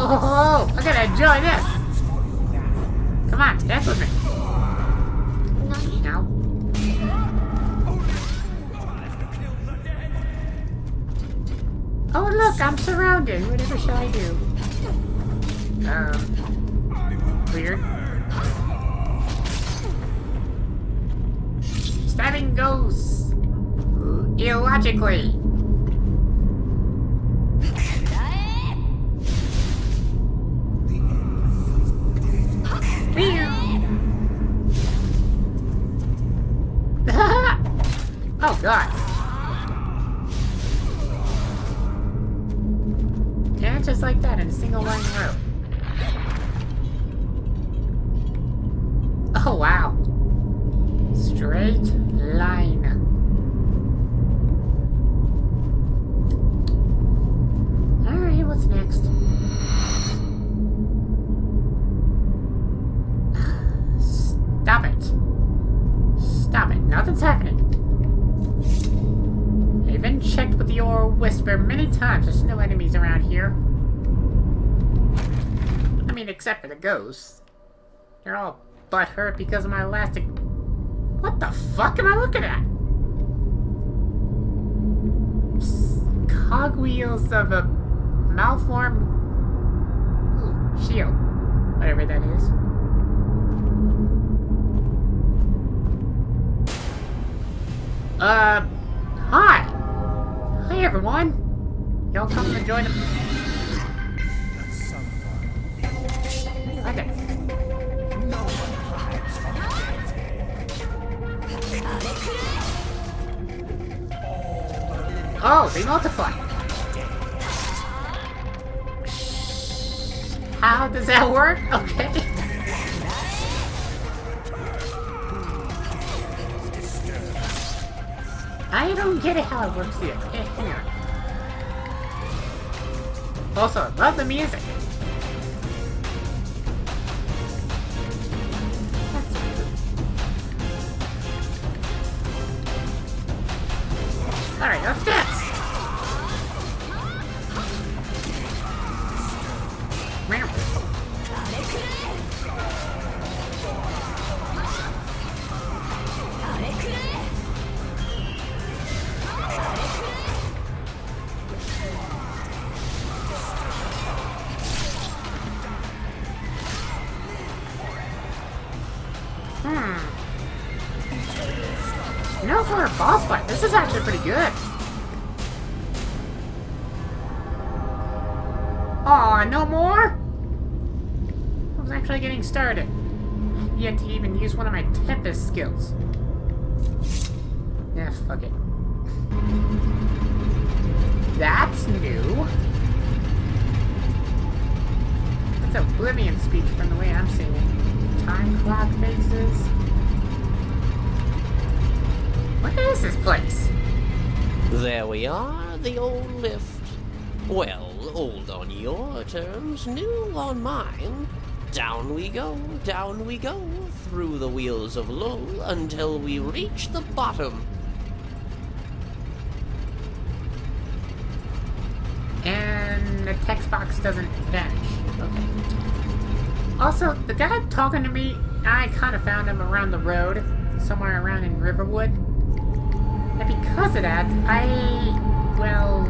Oh, I'm gonna enjoy this. Come on, dance with me. No. Oh look, I'm surrounded. Whatever shall I do? Weird. Stabbing ghosts illogically. Oh god. Yeah, just like that in a single line row. Oh wow. Straight line. Alright, what's next? Stop it. Stop it. Nothing's happening. I even checked with your whisper many times. There's no enemies around here. I mean, except for the ghosts. They're all butthurt because of my elastic... What the fuck am I looking at? Cogwheels of a malformed... Ooh, shield. Whatever that is. Hi! Hi everyone! Y'all come to join them? Okay. Oh, they multiply! How does that work? Okay. I don't get it how it works here. Hey, hang on. Also, I love the music. That's so cool. Alright, let's dance! Meow. You know, for a boss fight, this is actually pretty good. Aw, no more? I was actually getting started. I've yet to even use one of my Tempest skills. Yeah, fuck it. That's new. That's Oblivion speech from the way I'm seeing it. Time clock faces. What is this place? There we are, the old lift. Well, old on your terms, new on mine. Down we go, through the wheels of Lull until we reach the bottom. And the text box doesn't vanish. Okay. Also, the guy talking to me, I kind of found him around the road, somewhere around in Riverwood. And because of that, well,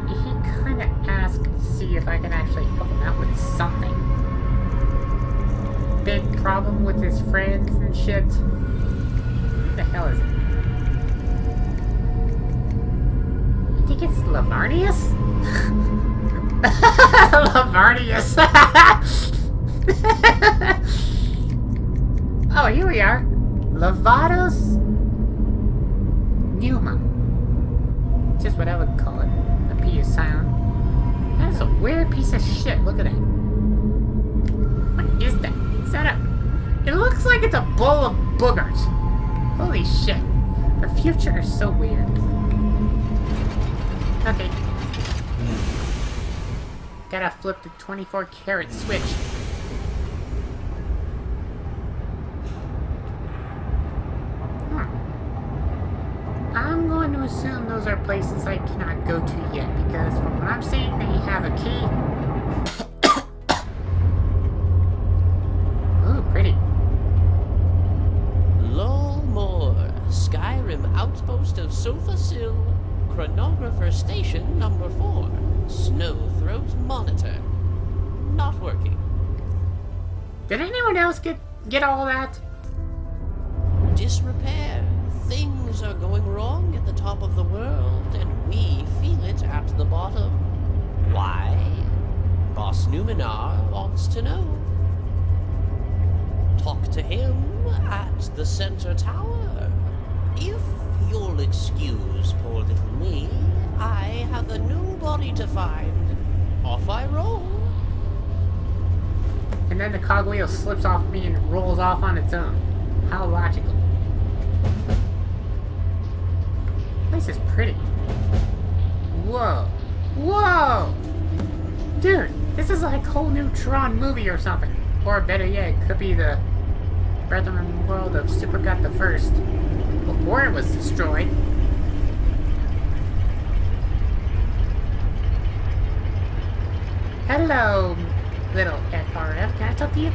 he kind of asked to see if I can actually help him out with something. Big problem with his friends and shit. What the hell is it? I think it's Lavarnius? Lavarnius! Oh, here we are. Lavados Numa. Just what I would call it. The P is silent. That is a weird piece of shit. Look at that. What is that? Is that a... It looks like it's a bowl of boogers. Holy shit. The future is so weird. Okay. Gotta flip the 24-karat switch. I'm going to assume those are places I cannot go to yet, because from what I'm seeing, they have a key. monitor. Not working. Did anyone else get all that? Disrepair. Things are going wrong at the top of the world, and we feel it at the bottom. Why? Boss Numenar wants to know. Talk to him at the center tower. If you'll excuse poor little me, I have a new body to find. Off I roll. And then the cogwheel slips off me and rolls off on its own. How logical. This place is pretty. Whoa. Whoa! Dude, this is like a whole new Tron movie or something. Or better yet, it could be the Brethren world of Supergut the First. Before it was destroyed. Hello, little FRF. Can I talk to you?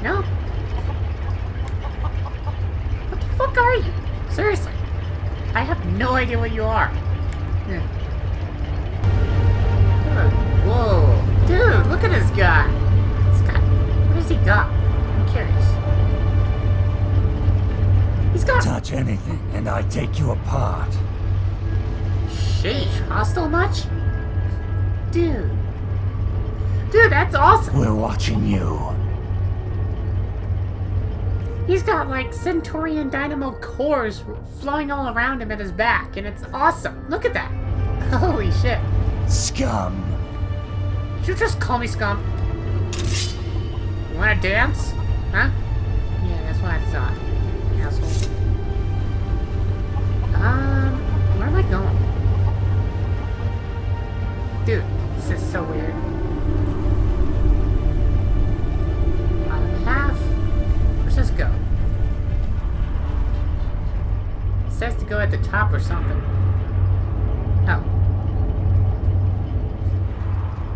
No? What the fuck are you? Seriously. I have no idea what you are. Whoa. Dude, look at this guy. What has he got? I'm curious. He's got... Touch anything, and I take you apart. Sheesh, hostile much? Dude. Dude, that's awesome! We're watching you. He's got like Centaurian dynamo cores flowing all around him at his back, and it's awesome. Look at that. Holy shit. Scum. Did you just call me scum? You wanna dance? Huh? Yeah, that's what I thought. Asshole. Where am I going? Dude, this is so weird. Where's this go? It says to go at the top or something. Oh.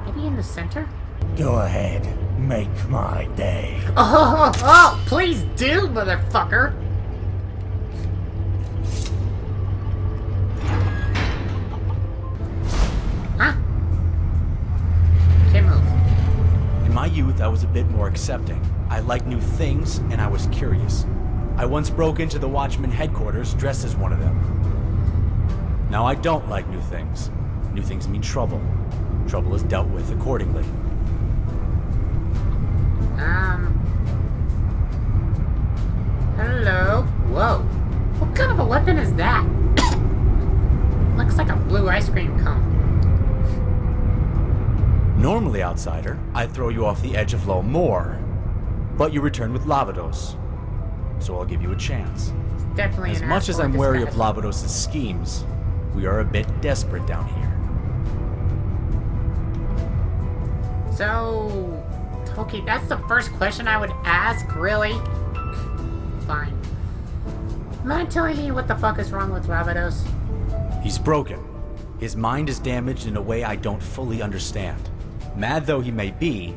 Maybe in the center? Go ahead. Make my day. Oh, please do, motherfucker! Huh? Can't move. In my youth, I was a bit more accepting. I liked new things, and I was curious. I once broke into the Watchman headquarters dressed as one of them. Now I don't like new things. New things mean trouble. Trouble is dealt with accordingly. Hello? Whoa. What kind of a weapon is that? Looks like a blue ice cream cone. Normally, outsider, I'd throw you off the edge of low more. But you return with Lavados. So I'll give you a chance. It's definitely As an much as asshole I'm wary of disguise. Lavados' schemes, we are a bit desperate down here. So... Okay, that's the first question I would ask, really? Fine. Mind telling me what the fuck is wrong with Lavados? He's broken. His mind is damaged in a way I don't fully understand. Mad though he may be,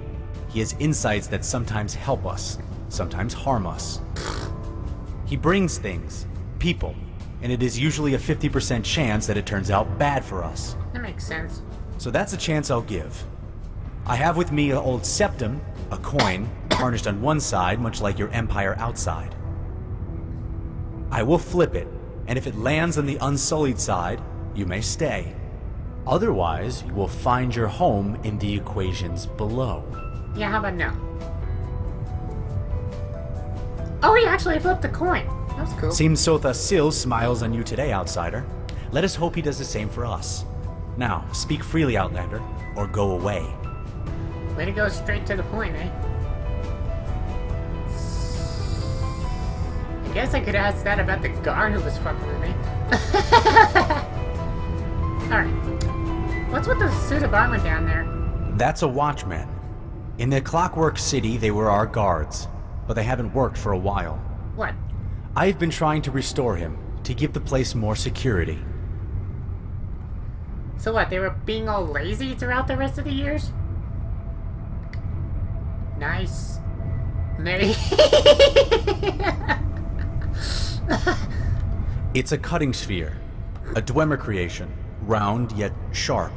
he has insights that sometimes help us, sometimes harm us. He brings things, people, and it is usually a 50% chance that it turns out bad for us. That makes sense. So that's a chance I'll give. I have with me an old septum, a coin, tarnished on one side, much like your empire outside. I will flip it, and if it lands on the unsullied side, you may stay. Otherwise, you will find your home in the equations below. Yeah, how about no? Oh, he actually flipped the coin. That was cool. Seems Sotha Sil smiles on you today, outsider. Let us hope he does the same for us. Now, speak freely, Outlander, or go away. Way to go straight to the point, eh? I guess I could ask that about the guard who was fucking with me. Alright. What's with the suit of armor down there? That's a watchman. In the Clockwork City, they were our guards, but they haven't worked for a while. What? I've been trying to restore him, to give the place more security. So what, they were being all lazy throughout the rest of the years? Nice. Maybe. It's a cutting sphere, a Dwemer creation, round yet sharp.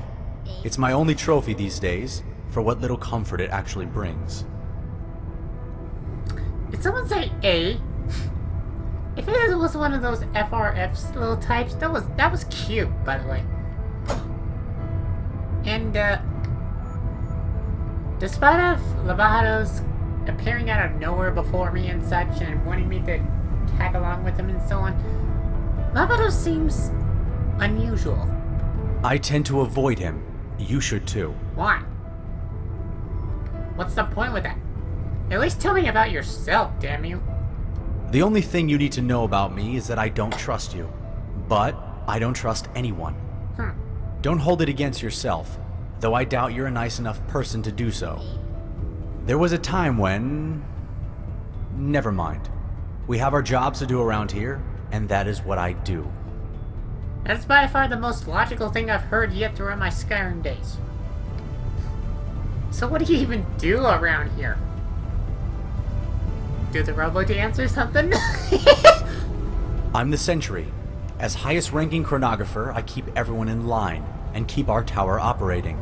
It's my only trophy these days, for what little comfort it actually brings. Did someone say A? If it was one of those FRF little types, that was cute, by the way. And despite of Lovato's appearing out of nowhere before me and such, and wanting me to tag along with him and so on, Lovato seems unusual. I tend to avoid him. You should too. Why? What's the point with that? At least tell me about yourself, damn you. The only thing you need to know about me is that I don't trust you. But I don't trust anyone. Don't hold it against yourself, though I doubt you're a nice enough person to do so. There was a time when... Never mind. We have our jobs to do around here, and that is what I do. That's by far the most logical thing I've heard yet throughout my Skyrim days. So what do you even do around here? Do the robo dance or something? I'm the Sentry. As highest ranking chronographer, I keep everyone in line and keep our tower operating.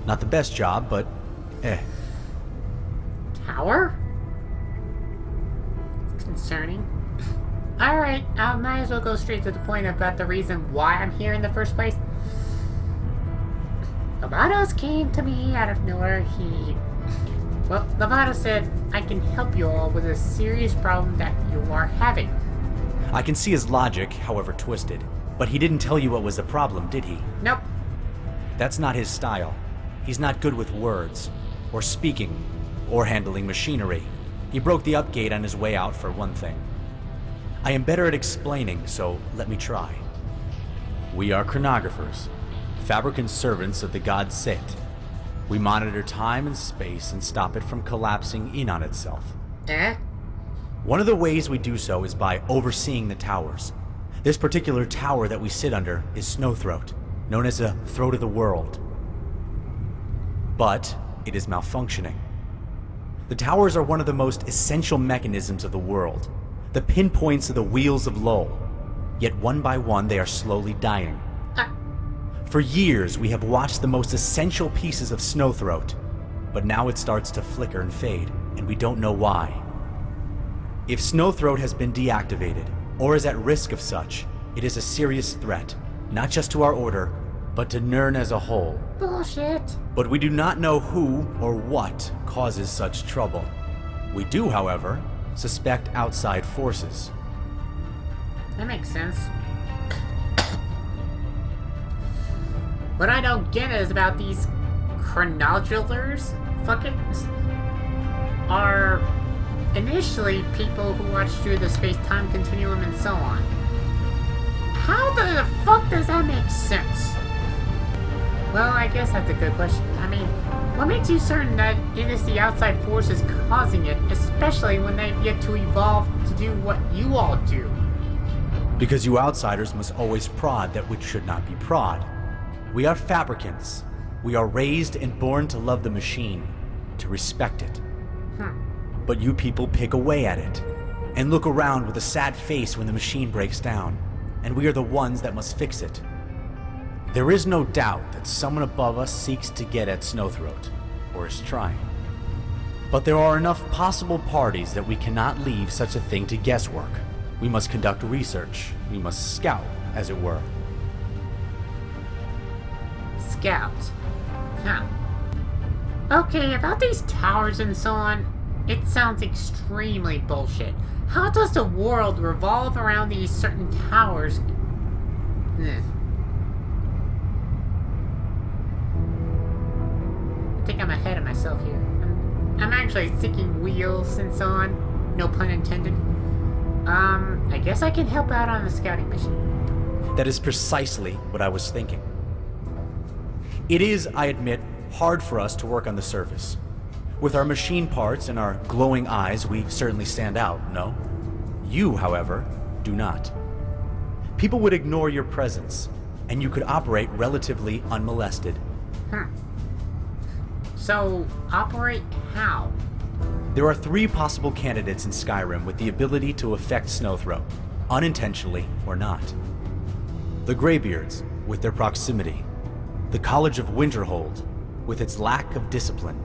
Not the best job, but Tower? It's concerning. Alright, I might as well go straight to the point about the reason why I'm here in the first place. Lovatos came to me out of nowhere. Well, Lovato said, I can help you all with a serious problem that you are having. I can see his logic, however twisted. But he didn't tell you what was the problem, did he? Nope. That's not his style. He's not good with words, or speaking, or handling machinery. He broke the upgate on his way out, for one thing. I am better at explaining, so let me try. We are chronographers, fabricant servants of the god Set. We monitor time and space and stop it from collapsing in on itself. One of the ways we do so is by overseeing the towers. This particular tower that we sit under is Snowthroat, known as the Throat of the World. But it is malfunctioning. The towers are one of the most essential mechanisms of the world, the pinpoints of the wheels of Lull. Yet one by one they are slowly dying. For years we have watched the most essential pieces of Snowthroat, but now it starts to flicker and fade, and we don't know why. If Snowthroat has been deactivated, or is at risk of such, it is a serious threat, not just to our order, but to Nirn as a whole. Bullshit. But we do not know who or what causes such trouble. We do, however, suspect outside forces. That makes sense. What I don't get is about these chronodulators are initially people who watch through the space-time continuum and so on. How the fuck does that make sense? Well, I guess that's a good question. I mean, what makes you certain that it is the outside forces causing it, especially when they've yet to evolve to do what you all do? Because you outsiders must always prod that which should not be prod. We are fabricants. We are raised and born to love the machine, to respect it. But you people pick away at it, and look around with a sad face when the machine breaks down, and we are the ones that must fix it. There is no doubt that someone above us seeks to get at Snowthroat, or is trying. But there are enough possible parties that we cannot leave such a thing to guesswork. We must conduct research. We must scout, as it were. Scout. Okay, about these towers and so on, it sounds extremely bullshit. How does the world revolve around these certain towers? I think I'm ahead of myself here. I'm actually thinking wheels and so on. No pun intended. I guess I can help out on the scouting mission. That is precisely what I was thinking. It is, I admit, hard for us to work on the surface. With our machine parts and our glowing eyes, we certainly stand out, no? You, however, do not. People would ignore your presence, and you could operate relatively unmolested. So, operate how? There are 3 possible candidates in Skyrim with the ability to affect Snowthroat, unintentionally or not. The Greybeards, with their proximity. The College of Winterhold, with its lack of discipline,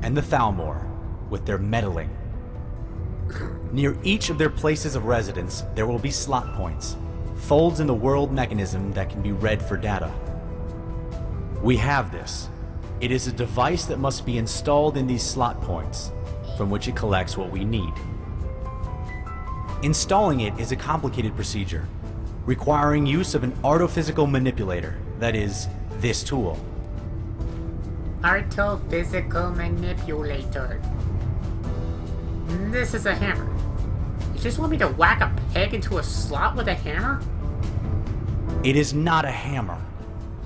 and the Thalmor with their meddling. Near each of their places of residence, there will be slot points, folds in the world mechanism that can be read for data. We have this. It is a device that must be installed in these slot points, from which it collects what we need. Installing it is a complicated procedure, requiring use of an artophysical manipulator, that is, this tool. Artophysical manipulator. This is a hammer. You just want me to whack a peg into a slot with a hammer? It is not a hammer.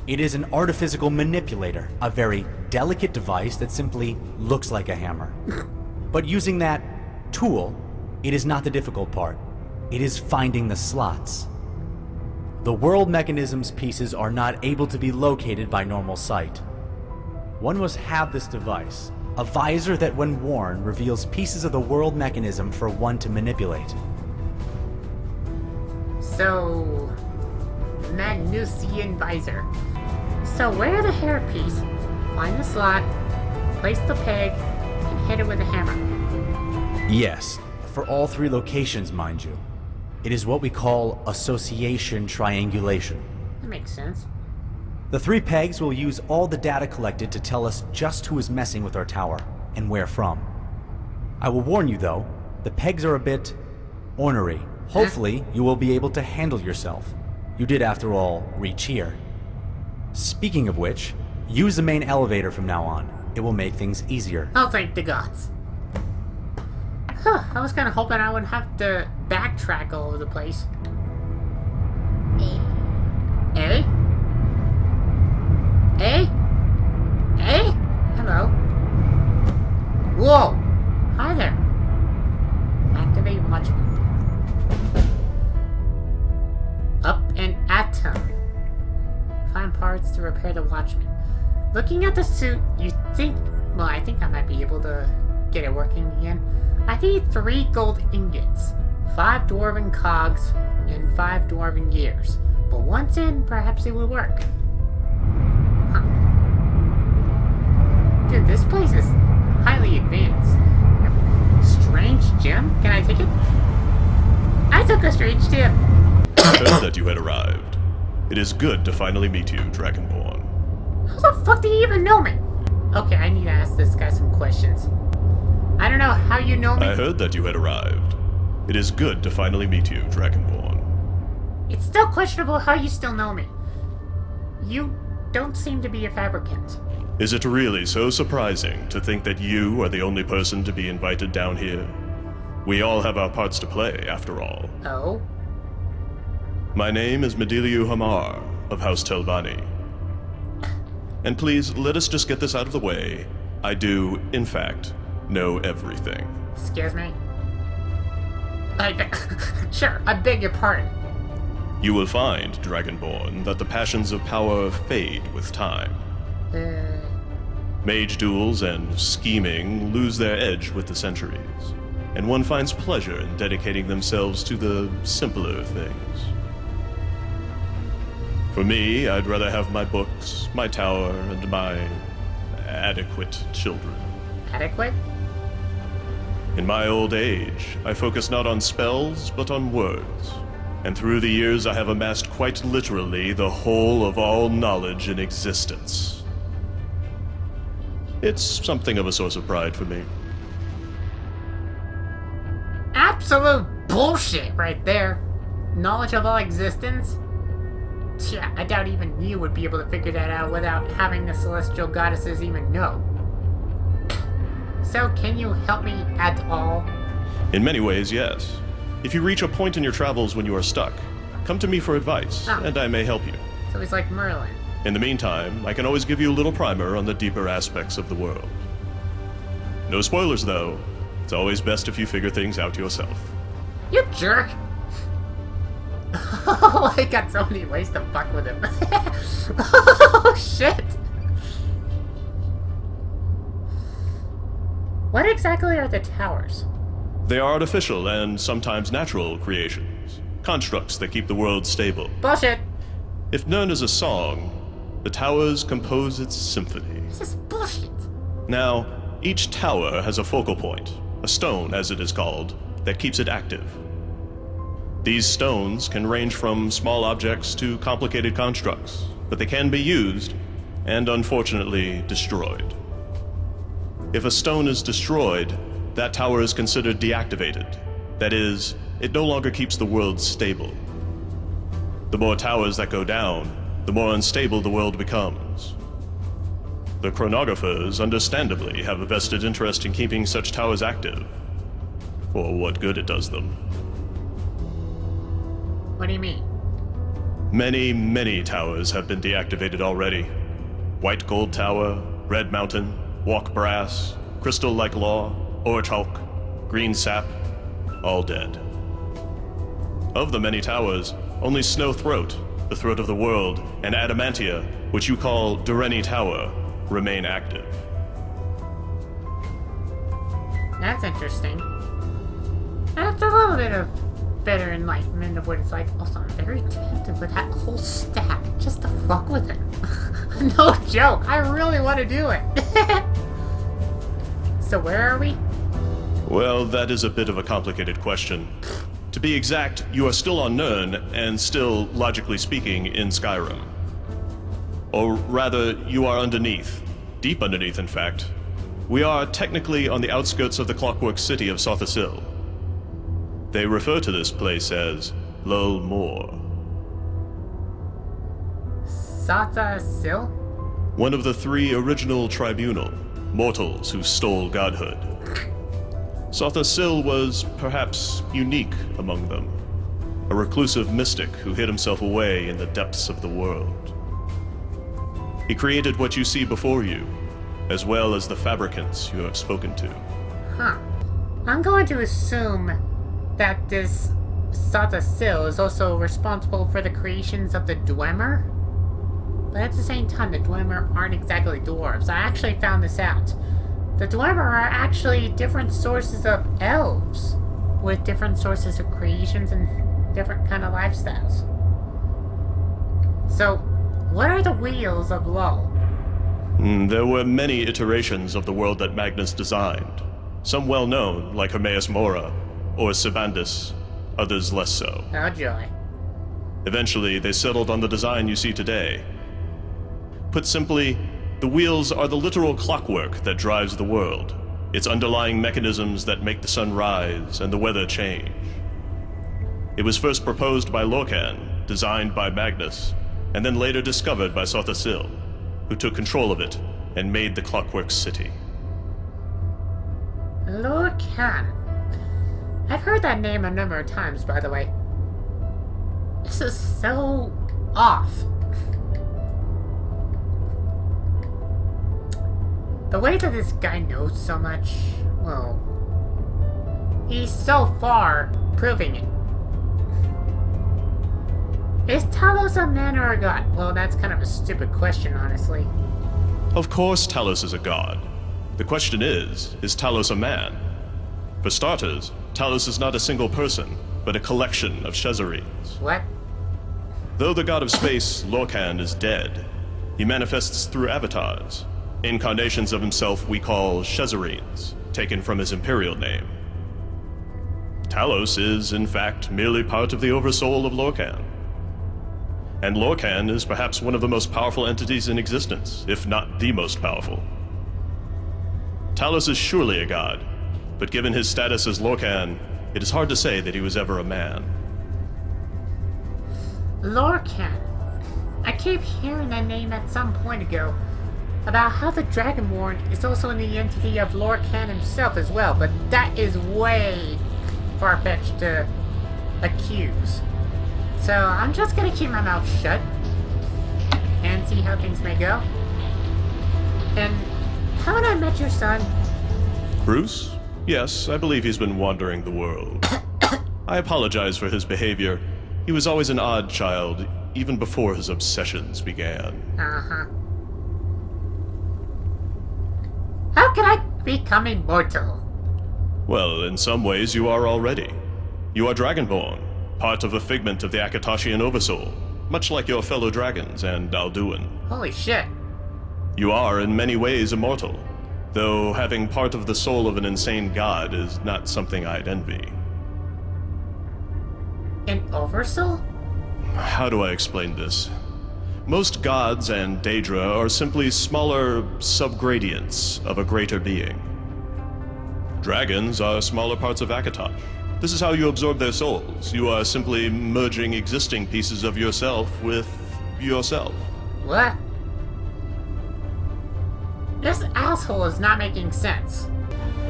It is an artophysical manipulator, a very delicate device that simply looks like a hammer. But using that tool, it is not the difficult part. It is finding the slots. The world mechanism's pieces are not able to be located by normal sight. One must have this device, a visor that when worn reveals pieces of the world mechanism for one to manipulate. So... Magnusian visor. So wear the hairpiece, find the slot, place the peg, and hit it with a hammer. Yes, for all 3 locations, mind you. It is what we call association triangulation. That makes sense. The 3 pegs will use all the data collected to tell us just who is messing with our tower, and where from. I will warn you though, the pegs are a bit ornery. Hopefully, you will be able to handle yourself. You did, after all, reach here. Speaking of which, use the main elevator from now on. It will make things easier. I'll thank the gods. Huh, I was kind of hoping I wouldn't have to backtrack all over the place. Eh? Eh? Eh? Hello. Whoa! Hi there. Activate watchman. Up and atom. Find parts to repair the watchman. Looking at the suit, you think... Well, I think I might be able to get it working again. I need 3 gold ingots, 5 dwarven cogs, and 5 dwarven gears. But once in, perhaps it will work. Huh. Dude, this place is highly advanced. Strange gem? Can I take it? I took a strange gem. I heard that you had arrived. It is good to finally meet you, Dragonborn. How the fuck do you even know me? Okay, I need to ask this guy some questions. I don't know how you know me. I heard that you had arrived. It is good to finally meet you, Dragonborn. It's still questionable how you still know me. You don't seem to be a fabricant. Is it really so surprising to think that you are the only person to be invited down here? We all have our parts to play, after all. Oh? My name is Mediliu Hamar of House Telvanni. And please, let us just get this out of the way. I do, in fact, know everything. Excuse me? Sure, I beg your pardon. You will find, Dragonborn, that the passions of power fade with time. Mage duels and scheming lose their edge with the centuries, and one finds pleasure in dedicating themselves to the simpler things. For me, I'd rather have my books, my tower, and my adequate children. Adequate? In my old age, I focus not on spells, but on words. And through the years, I have amassed quite literally the whole of all knowledge in existence. It's something of a source of pride for me. Absolute bullshit right there. Knowledge of all existence? Yeah, I doubt even you would be able to figure that out without having the celestial goddesses even know. So, can you help me at all? In many ways, yes. If you reach a point in your travels when you are stuck, come to me for advice, and I may help you. So he's like Merlin. In the meantime, I can always give you a little primer on the deeper aspects of the world. No spoilers, though. It's always best if you figure things out yourself. You jerk! Oh, I got so many ways to fuck with him. Oh, shit! What exactly are the towers? They are artificial and sometimes natural creations. Constructs that keep the world stable. Bullshit! If known as a song, the towers compose its symphony. This is bullshit. Now, each tower has a focal point, a stone as it is called, that keeps it active. These stones can range from small objects to complicated constructs, but they can be used and unfortunately destroyed. If a stone is destroyed, that tower is considered deactivated. That is, it no longer keeps the world stable. The more towers that go down, the more unstable the world becomes. The chronographers, understandably, have a vested interest in keeping such towers active, for what good it does them. What do you mean? Many, many towers have been deactivated already. White Gold Tower, Red Mountain, Walk Brass, Crystal Like Law, Ortalk, Green Sap, all dead. Of the many towers, only Snow Throat, the Throat of the World, and Adamantia, which you call Dureni Tower, remain active. That's interesting. That's a little bit of better enlightenment of what it's like. Also, I'm very tempted with that whole stack just to fuck with it. No joke, I really want to do it. So where are we? Well, that is a bit of a complicated question. To be exact, you are still on Nirn, and still, logically speaking, in Skyrim. Or rather, you are underneath. Deep underneath, in fact. We are technically on the outskirts of the clockwork city of Sothasil. They refer to this place as Lull Moor. Sothasil? One of the 3 original tribunal, mortals who stole godhood. Sothasil was perhaps unique among them, a reclusive mystic who hid himself away in the depths of the world. He created what you see before you, as well as the fabricants you have spoken to. Huh. I'm going to assume that this Sothasil is also responsible for the creations of the Dwemer? But at the same time, the Dwemer aren't exactly dwarves. I actually found this out. The Dwemer are actually different sources of elves, with different sources of creations and different kind of lifestyles. So, what are the wheels of Lull? There were many iterations of the world that Magnus designed. Some well known, like Hermaeus Mora, or Sibandis, others less so. Oh joy. Eventually, they settled on the design you see today. Put simply, the wheels are the literal clockwork that drives the world, its underlying mechanisms that make the sun rise and the weather change. It was first proposed by Lorcan, designed by Magnus, and then later discovered by Sothasil, who took control of it and made the clockwork city. Lorcan. I've heard that name a number of times, by the way. This is so off. The way that this guy knows so much, well, he's so far proving it. Is Talos a man or a god? Well, that's kind of a stupid question, honestly. Of course Talos is a god. The question is Talos a man? For starters, Talos is not a single person, but a collection of Shezarines. What? Though the god of space, Lorcan, is dead, he manifests through avatars, incarnations of himself we call Shezarines, taken from his imperial name. Talos is, in fact, merely part of the oversoul of Lorcan. And Lorcan is perhaps one of the most powerful entities in existence, if not the most powerful. Talos is surely a god, but given his status as Lorcan, it is hard to say that he was ever a man. Lorcan. I keep hearing that name at some point ago, about how the Dragonborn is also in the entity of Lorcan himself as well, but that is way far-fetched to accuse. So I'm just gonna keep my mouth shut and see how things may go. And haven't I met your son? Bruce? Yes, I believe he's been wandering the world. I apologize for his behavior. He was always an odd child, even before his obsessions began. Uh-huh. How can I become immortal? Well, in some ways you are already. You are Dragonborn, part of a figment of the Akatashian Oversoul, much like your fellow dragons and Alduin. Holy shit. You are in many ways immortal, though having part of the soul of an insane god is not something I'd envy. An oversoul? How do I explain this? Most gods and Daedra are simply smaller subgradients of a greater being. Dragons are smaller parts of Akatosh. This is how you absorb their souls. You are simply merging existing pieces of yourself with yourself. What? This asshole is not making sense.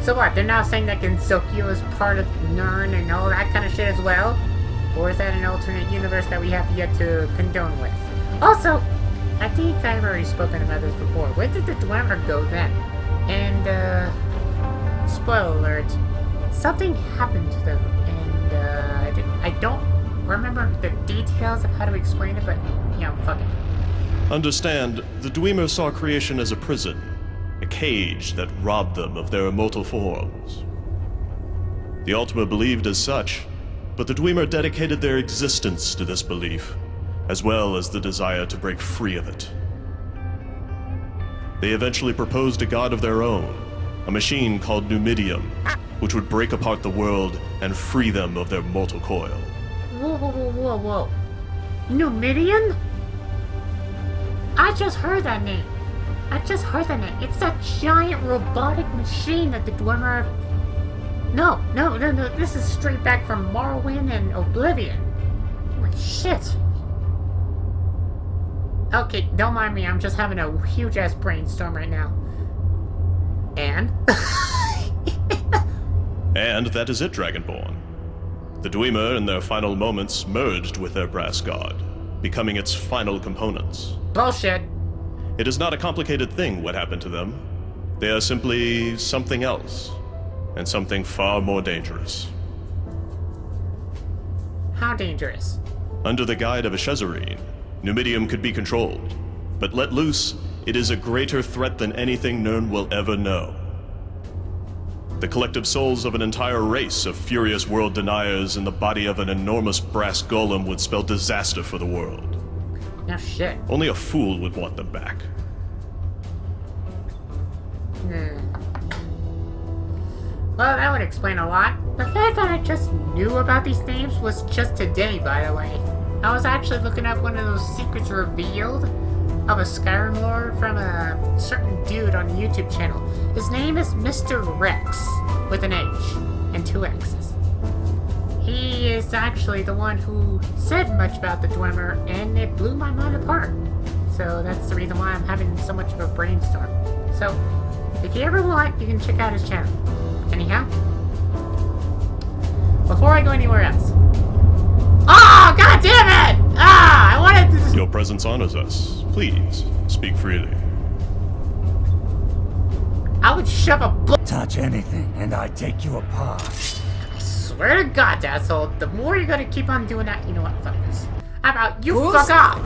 So what, they're now saying that Gensokyo is part of Nern and all that kind of shit as well? Or is that an alternate universe that we have yet to condone with? Also, I think I've already spoken about this before. Where did the Dwemer go then? And, spoiler alert, something happened to them, and, I don't remember the details of how to explain it, but, fuck it. Understand, the Dwemer saw creation as a prison, a cage that robbed them of their immortal forms. The Ultima believed as such, but the Dwemer dedicated their existence to this belief, as well as the desire to break free of it. They eventually proposed a god of their own, a machine called Numidium, which would break apart the world and free them of their mortal coil. Whoa. Numidian? I just heard that name. It's that giant robotic machine that the Dwemer... No. This is straight back from Morrowind and Oblivion. Holy shit. Okay, don't mind me. I'm just having a huge-ass brainstorm right now. And? And that is it, Dragonborn. The Dwemer, in their final moments, merged with their brass god, becoming its final components. Bullshit. It is not a complicated thing what happened to them. They are simply something else, and something far more dangerous. How dangerous? Under the guide of a Shezarene, Numidium could be controlled, but let loose, it is a greater threat than anything Nern will ever know. The collective souls of an entire race of furious world deniers in the body of an enormous brass golem would spell disaster for the world. No shit. Only a fool would want them back. Well, that would explain a lot. The fact that I just knew about these names was just today, by the way. I was actually looking up one of those secrets revealed of a Skyrim lore from a certain dude on a YouTube channel. His name is Mr. Rex, with an H and 2 X's. He is actually the one who said much about the Dwemer, and it blew my mind apart. So that's the reason why I'm having so much of a brainstorm. So, if you ever want, you can check out his channel. Anyhow, before I go anywhere else. Oh, god damn it! I wanted to... Your presence honors us. Please, speak freely. I would shove a Touch anything, and I take you apart. I swear to god, asshole, the more you're gonna keep on doing that, you know what, fuck this. How about you fuck off?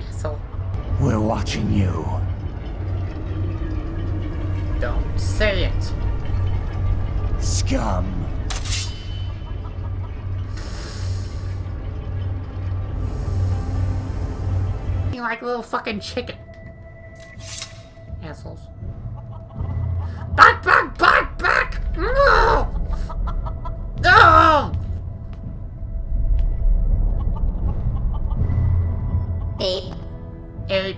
Asshole. We're watching you. Don't say it. Scum. You like a little fucking chicken. Assholes. Back! No! No! Ape. Ape.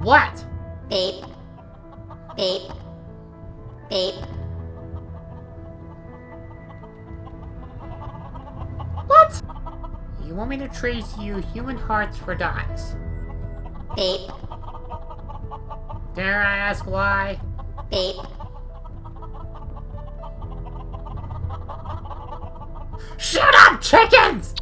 What? Ape. Ape. Ape. What? You want me to trade you human hearts for dimes? Ape. Dare I ask why? Ape. Shut up, chickens!